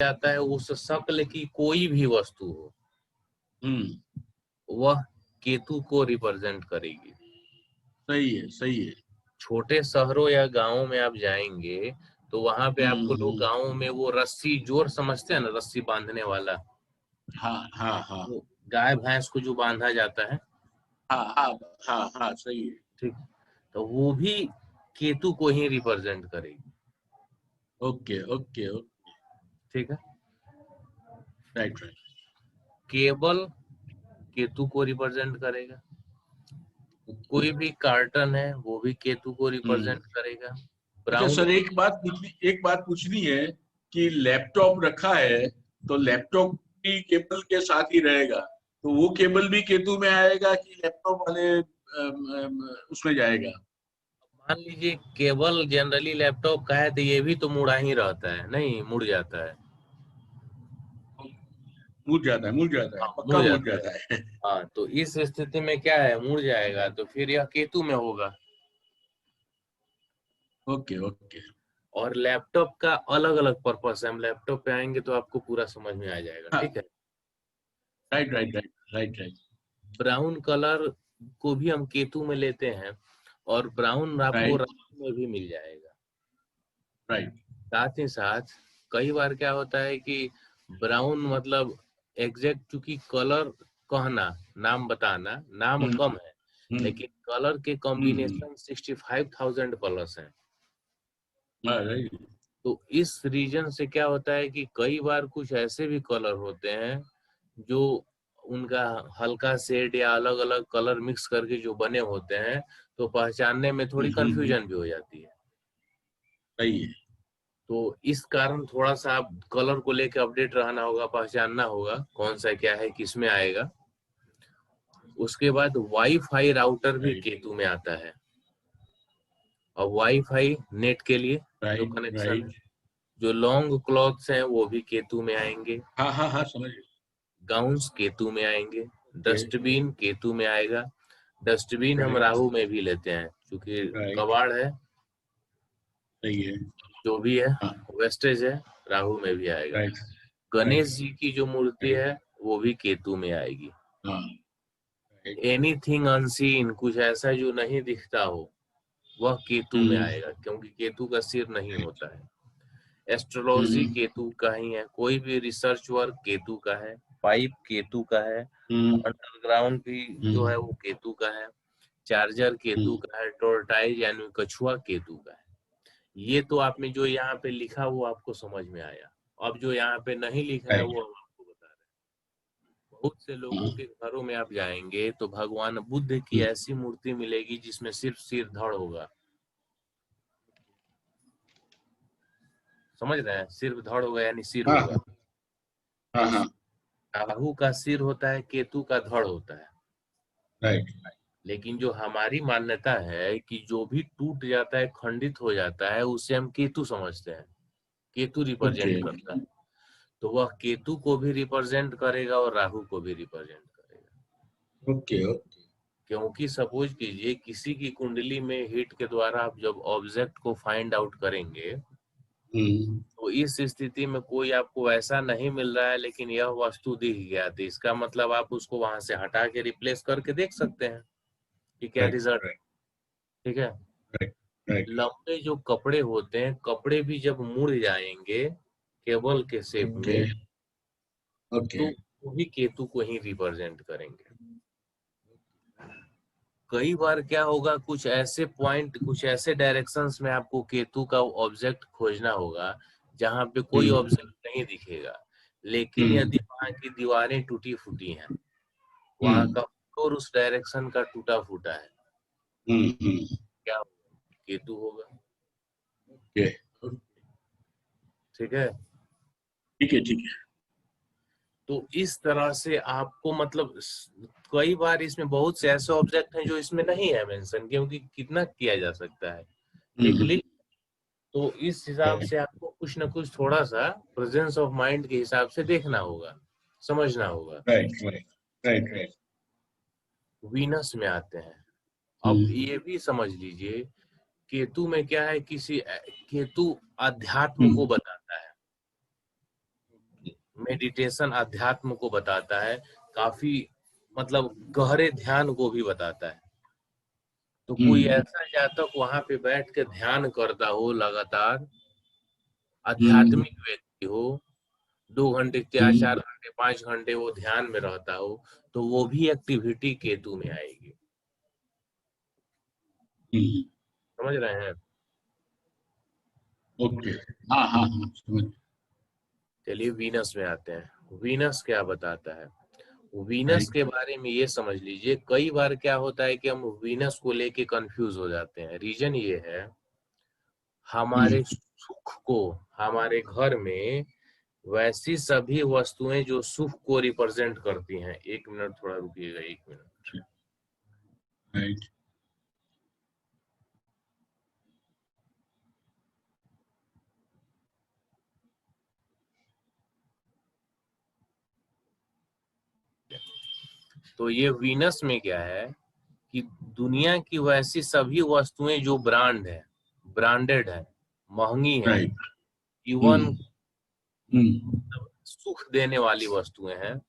जाता है उस शक्ल की कोई भी वस्तु हो, वह केतु को रिप्रेजेंट करेगी। सही है, सही है। छोटे शहरों या गांवों में आप जाएंगे तो वहां पे आपको लोग गांवों में वो रस्सी जोर समझते हैं ना, रस्सी बांधने वाला। हाँ हाँ हाँ वो गाय भैंस को जो बांधा जाता है। हाँ हाँ हाँ हाँ, सही है। ठीक, तो वो भी केतु को ही रिप्रेजेंट करेगी। ओके ओके ओके, ठीक है। Right right. केबल केतु को रिप्रेजेंट करेगा। कोई भी कार्टन है वो भी केतु को रिप्रेजेंट करेगा। अच्छा ब्राउन सर, एक बात पूछनी है कि लैपटॉप रखा है तो लैपटॉप भी केबल के साथ ही रहेगा, तो वो केबल भी केतु में आएगा कि लैपटॉप वाले उसमें जाएगा? मान लीजिए केबल जनरली लैपटॉप का है तो ये भी तो मुड़ा ही रहता है, नहीं मुड़ जाता है। मुड़ जाता है, मुड़ जाता है, हाँ, पक्का मुड़ मुड़ जाता है। जाता है। हाँ, तो इस स्थिति में क्या है, मुड़ जाएगा तो फिर यह केतु में होगा। ओके ओके, और लैपटॉप का अलग अलग पर्पस है, हम लैपटॉप पे आएंगे तो आपको पूरा समझ में आ जाएगा। हाँ, ठीक है। Right right right right right. Brown colour को भी हम केतु में लेते हैं, और ब्राउन आपको राइट राहु में भी मिल जाएगा। राइट। साथ ही साथ कई बार क्या होता है कि ब्राउन मतलब एग्जैक्ट, चूंकि कलर कहना, नाम बताना, नाम कम है लेकिन कलर के कॉम्बिनेशन 65,000 कलर्स हैं। राइट। तो इस रीजन से क्या होता है कि कई बार कुछ ऐसे भी कलर होते हैं जो उनका हल्का शेड या अलग अलग कलर मिक्स करके जो बने होते हैं, तो पहचानने में थोड़ी कंफ्यूजन भी हो जाती है। सही है। तो इस कारण थोड़ा सा आप कलर को लेकर अपडेट रहना होगा, पहचानना होगा कौन सा क्या है, किस में आएगा। उसके बाद वाईफाई राउटर भी राइट केतु में आता है। और वाईफाई नेट के लिए जो राइट कनेक्शन है, राइट। जो लॉन्ग क्लॉथ्स हैं वो भी केतु में आएंगे। हाँ हाँ हाँ, समझ गए। गाउन्स केतु में आएंगे। ओके। डस्टबिन केतु में आएगा। डस्टबिन हम राइट राहु में भी लेते हैं क्योंकि राइट, कबाड़ है, सही है। जो भी है हाँ, वेस्टेज है, राहु में भी आएगा। राइट राइट गणेश जी की जो मूर्ति राइट। है वो भी केतु में आएगी। हाँ, राइट। एनीथिंग अनसीन, कुछ ऐसा जो नहीं दिखता हो, वह केतु में आएगा क्योंकि केतु का सिर नहीं होता है। एस्ट्रोलॉजी केतु का ही है। कोई भी रिसर्च वर्क केतु का है। पाइप केतु का है। अंडरग्राउंड भी जो है वो केतु का है। चार्जर केतु का है। टोरटाइज यानी कछुआ केतु का है। ये तो आपने जो यहाँ पे लिखा वो आपको समझ में आया। अब जो यहाँ पे नहीं लिखा है वो हम आपको बता रहे हैं। बहुत से लोगों के घरों में आप जाएंगे तो भगवान बुद्ध की ऐसी मूर्ति मिलेगी जिसमें सिर्फ सिर धड़ होगा। समझ रहे हैं, सिर्फ धड़ होगा यानी सिर हाँ होगा। हाँ तो हाँ, राहु का सिर होता है, केतु का धड़ होता है। राइट। लेकिन जो हमारी मान्यता है कि जो भी टूट जाता है, खंडित हो जाता है, उसे हम केतु समझते हैं। केतु ओके रिप्रेजेंट करता है। तो वह केतु को भी रिप्रेजेंट करेगा और राहु को भी रिप्रेजेंट करेगा। Okay okay. क्योंकि सपोज कीजिए किसी की कुंडली में हिट के द्वारा आप जब ऑब्जेक्ट को फाइंड आउट करेंगे तो इस स्थिति में कोई आपको ऐसा नहीं मिल रहा है लेकिन यह वस्तु दिख गया, तो इसका मतलब आप उसको वहां से हटा के रिप्लेस करके देख सकते हैं कि क्या राइट रिजल्ट। राइट ठीक है। Right right. लंबे जो कपड़े होते हैं, कपड़े भी जब मुड़ जाएंगे केबल के शेप ओके में, ओके। तो वो भी केतु को ही रिप्रेजेंट करेंगे। कई बार क्या होगा, कुछ ऐसे पॉइंट, कुछ ऐसे डायरेक्शंस में आपको केतु का ऑब्जेक्ट खोजना होगा जहां पे कोई ऑब्जेक्ट नहीं दिखेगा, लेकिन यदि वहां की दीवारें टूटी फूटी हैं, वहां का फ्लोर उस डायरेक्शन का टूटा फूटा है, क्या होगा? केतु होगा। ओके, ठीक है। ठीक है ठीक है। तो इस तरह से आपको मतलब कई बार इसमें बहुत से ऐसे ऑब्जेक्ट हैं जो इसमें नहीं है मेंशन, क्योंकि कितना किया जा सकता है एक लिस्ट। तो इस हिसाब से आपको कुछ ना कुछ थोड़ा सा प्रेजेंस ऑफ माइंड के हिसाब से देखना होगा, समझना होगा। Right right right right. Venus में आते हैं। अब ये भी समझ लीजिए केतु में क्या है, किसी केतु अध्यात्म को बताता है। मेडिटेशन अध्यात्म को बताता है, काफी मतलब गहरे ध्यान को भी बताता है। तो कोई ऐसा जातक वहां पे बैठ के ध्यान करता हो लगातार, आध्यात्मिक व्यक्ति हो, 2 घंटे 4 घंटे 5 घंटे वो ध्यान में रहता हो, तो वो भी एक्टिविटी केतु में आएगी। समझ रहे हैं? ओके, हाँ हाँ हाँ समझ। चलिए वीनस में आते हैं। वीनस क्या बताता है? वीनस के बारे में ये समझ लीजिए, कई बार क्या होता है कि हम वीनस को लेके कंफ्यूज हो जाते हैं। रीजन ये है, हमारे सुख को, हमारे घर में वैसी सभी वस्तुएं जो सुख को रिप्रेजेंट करती हैं। 1 मिनट थोड़ा रुकिएगा, 1 मिनट। राइट। तो ये वीनस में क्या है कि दुनिया की वैसी सभी वस्तुएं जो ब्रांड है, ब्रांडेड है, महंगी है, इवन सुख देने वाली वस्तुएं हैं,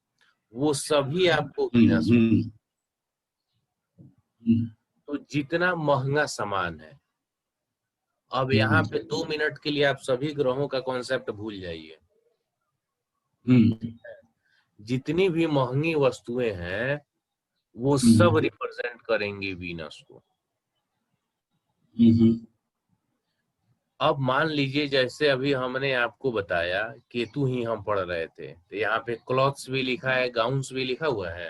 वो सभी आपको वीनस में। तो जितना महंगा सामान है, अब यहाँ पे 2 मिनट के लिए आप सभी ग्रहों का कॉन्सेप्ट भूल जाइए। जितनी भी महंगी वस्तुएं हैं वो सब रिप्रेजेंट करेंगे वीनस को। अब मान लीजिए जैसे अभी हमने आपको बताया केतु ही हम पढ़ रहे थे, तो यहाँ पे क्लॉथ्स भी लिखा है, गाउन्स भी लिखा हुआ है।